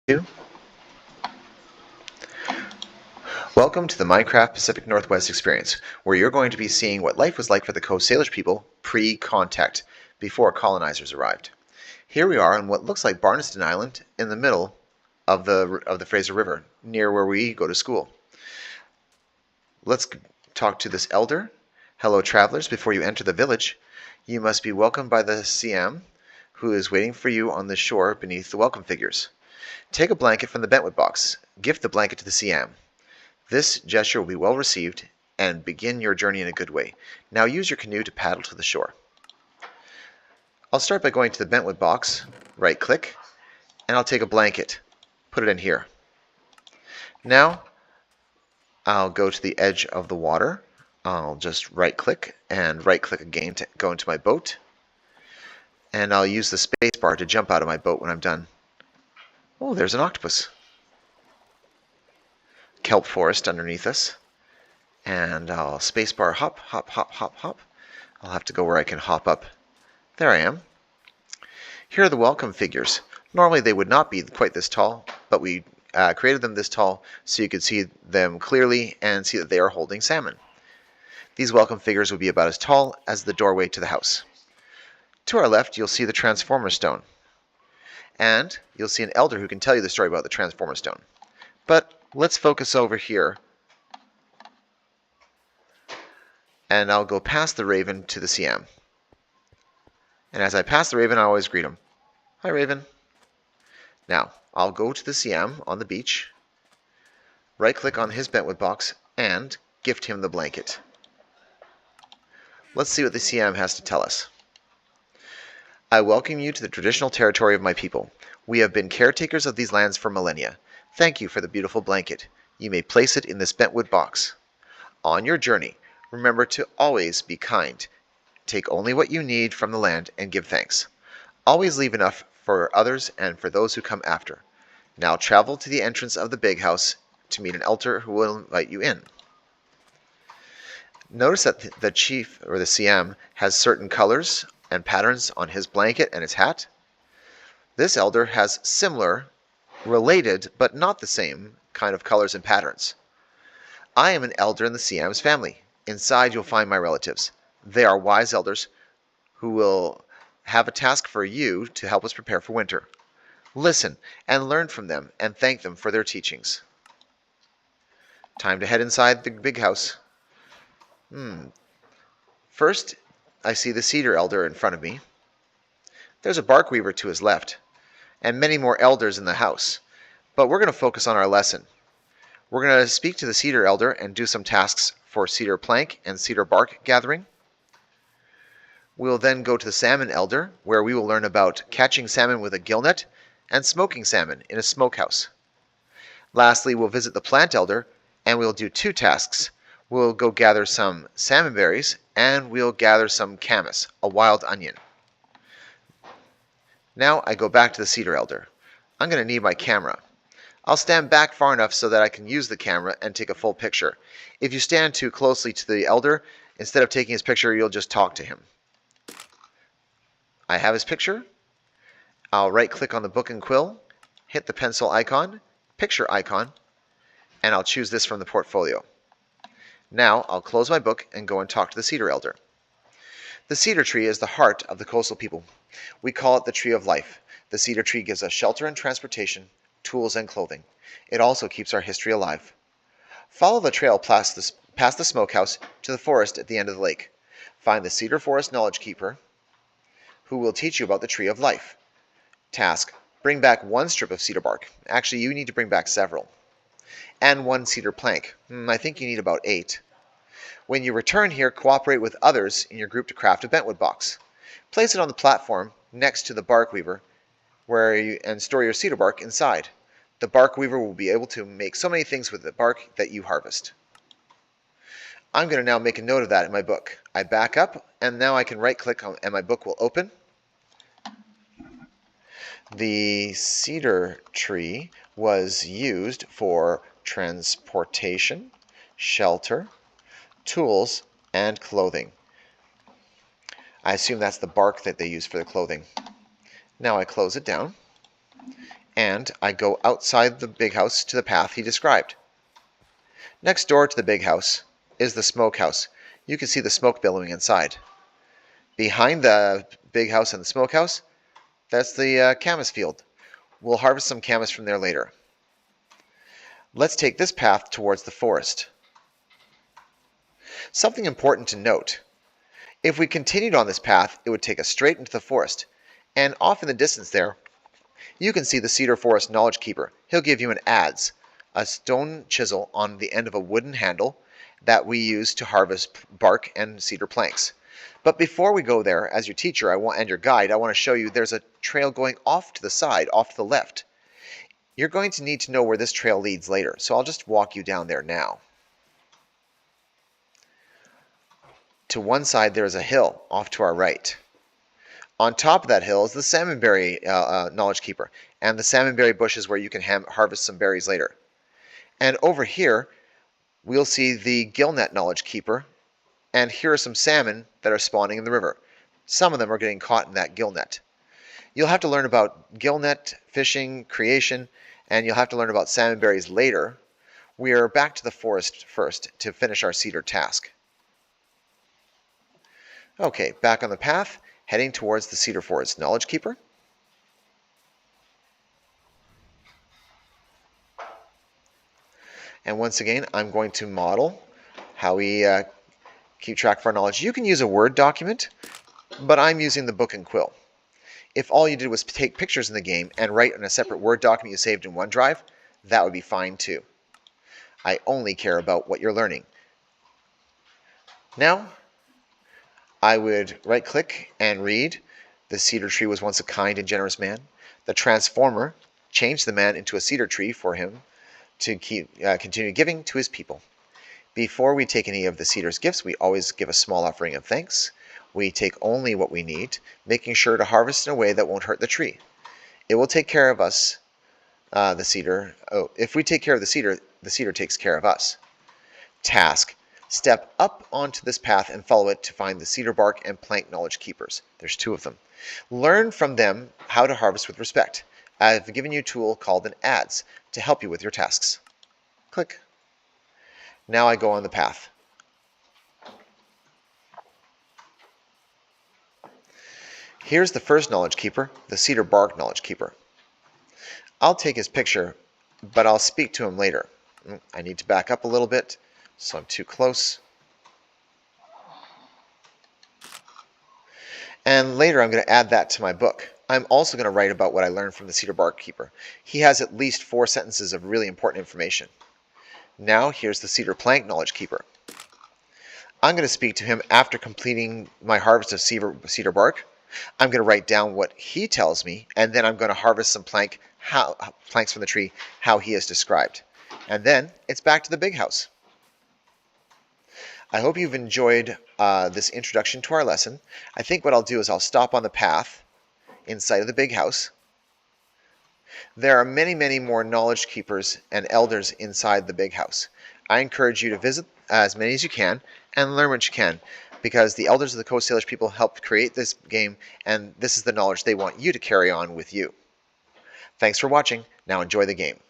2. Welcome to the Minecraft Pacific Northwest experience, where you're going to be seeing what life was like for the Coast Salish people pre-contact, before colonizers arrived. Here we are on what looks like Barneston Island in the middle of the Fraser River, near where we go to school. Let's talk to this elder. Hello, travelers. Before you enter the village, you must be welcomed by the Siam, who is waiting for you on the shore beneath the welcome figures. Take a blanket from the bentwood box. Gift the blanket to the Siam. This gesture will be well received and begin your journey in a good way. Now use your canoe to paddle to the shore. I'll start by going to the bentwood box, right click, and I'll take a blanket, put it in here. Now I'll go to the edge of the water. I'll just right click and right click again to go into my boat. And I'll use the space bar to jump out of my boat when I'm done. Oh, there's an octopus. Kelp forest underneath us. And I'll spacebar hop, hop, hop, hop, hop. I'll have to go where I can hop up. There I am. Here are the welcome figures. Normally they would not be quite this tall, but we created them this tall so you could see them clearly and see that they are holding salmon. These welcome figures would be about as tall as the doorway to the house. To our left, you'll see the Transformer Stone. And you'll see an elder who can tell you the story about the Transformer Stone. But let's focus over here. And I'll go past the Raven to the Siam. And as I pass the Raven, I always greet him. Hi, Raven. Now, I'll go to the Siam on the beach, right-click on his bentwood box, and gift him the blanket. Let's see what the Siam has to tell us. I welcome you to the traditional territory of my people. We have been caretakers of these lands for millennia. Thank you for the beautiful blanket. You may place it in this bentwood box. On your journey, remember to always be kind. Take only what you need from the land and give thanks. Always leave enough for others and for those who come after. Now travel to the entrance of the big house to meet an elder who will invite you in. Notice that the chief, or the Siam, has certain colors and patterns on his blanket and his hat. This elder has similar, related, but not the same kind of colors and patterns. I am an elder in the Siam's family. Inside you'll find my relatives. They are wise elders who will have a task for you to help us prepare for winter. Listen and learn from them and thank them for their teachings. Time to head inside the big house. First, I see the cedar elder in front of me. There's a bark weaver to his left, and many more elders in the house. But we're going to focus on our lesson. We're going to speak to the cedar elder and do some tasks for cedar plank and cedar bark gathering. We'll then go to the salmon elder, where we will learn about catching salmon with a gill net and smoking salmon in a smokehouse. Lastly, we'll visit the plant elder, and we'll do two tasks. We'll go gather some salmon berries, and we'll gather some camas, a wild onion. Now I go back to the cedar elder. I'm going to need my camera. I'll stand back far enough so that I can use the camera and take a full picture. If you stand too closely to the elder, instead of taking his picture, you'll just talk to him. I have his picture. I'll right-click on the book and quill, hit the pencil icon, picture icon, and I'll choose this from the portfolio. Now I'll close my book and go and talk to the cedar elder. The cedar tree is the heart of the coastal people. We call it the tree of life. The cedar tree gives us shelter and transportation, tools and clothing. It also keeps our history alive. Follow the trail past the smokehouse to the forest at the end of the lake. Find the Cedar Forest Knowledge Keeper, who will teach you about the tree of life. Task: bring back one strip of cedar bark. Actually, you need to bring back several. And one cedar plank. I think you need about 8. When you return here, cooperate with others in your group to craft a bentwood box. Place it on the platform next to the bark weaver and store your cedar bark inside. The bark weaver will be able to make so many things with the bark that you harvest. I'm going to now make a note of that in my book. I back up, and now I can right-click and my book will open. The cedar tree was used for transportation, shelter, tools, and clothing. I assume that's the bark that they use for the clothing. Now I close it down, and I go outside the big house to the path he described. Next door to the big house is the smokehouse. You can see the smoke billowing inside. Behind the big house and the smokehouse, that's the camas field. We'll harvest some camas from there later. Let's take this path towards the forest. Something important to note. If we continued on this path, it would take us straight into the forest. And off in the distance there, you can see the Cedar Forest Knowledge Keeper. He'll give you an adze, a stone chisel on the end of a wooden handle that we use to harvest bark and cedar planks. But before we go there, as your teacher and your guide, I want to show you there's a trail going off to the side, off to the left. You're going to need to know where this trail leads later, so I'll just walk you down there now. To one side there is a hill off to our right. On top of that hill is the salmonberry knowledge keeper, and the salmonberry bushes where you can harvest some berries later. And over here we'll see the gillnet knowledge keeper, and here are some salmon that are spawning in the river. Some of them are getting caught in that gillnet. You'll have to learn about gillnet, fishing, creation, and you'll have to learn about salmonberries later. We are back to the forest first to finish our cedar task. Okay, back on the path, heading towards the Cedar Forest Knowledge Keeper. And once again, I'm going to model how we keep track of our knowledge. You can use a Word document, but I'm using the Book and Quill. If all you did was take pictures in the game and write in a separate Word document you saved in OneDrive, that would be fine too. I only care about what you're learning. Now, I would right-click and read, "The cedar tree was once a kind and generous man. The transformer changed the man into a cedar tree for him to continue giving to his people." Before we take any of the cedar's gifts, we always give a small offering of thanks. We take only what we need, making sure to harvest in a way that won't hurt the tree. It will take care of us, the cedar. Oh, if we take care of the cedar takes care of us. Task. Step up onto this path and follow it to find the cedar bark and plank knowledge keepers. There's 2 of them. Learn from them how to harvest with respect. I've given you a tool called an adze to help you with your tasks. Click. Now I go on the path. Here's the first knowledge keeper, the cedar bark knowledge keeper. I'll take his picture, but I'll speak to him later. I need to back up a little bit, so I'm too close. And later I'm going to add that to my book. I'm also going to write about what I learned from the cedar bark keeper. He has at least 4 sentences of really important information. Now here's the cedar plank knowledge keeper. I'm going to speak to him after completing my harvest of cedar bark. I'm going to write down what he tells me, and then I'm going to harvest some planks from the tree, how he has described. And then it's back to the big house. I hope you've enjoyed this introduction to our lesson. I think what I'll do is I'll stop on the path in sight of the big house. There are many, many more knowledge keepers and elders inside the big house. I encourage you to visit as many as you can and learn what you can, because the elders of the Coast Salish people helped create this game, and this is the knowledge they want you to carry on with you. Thanks for watching. Now enjoy the game.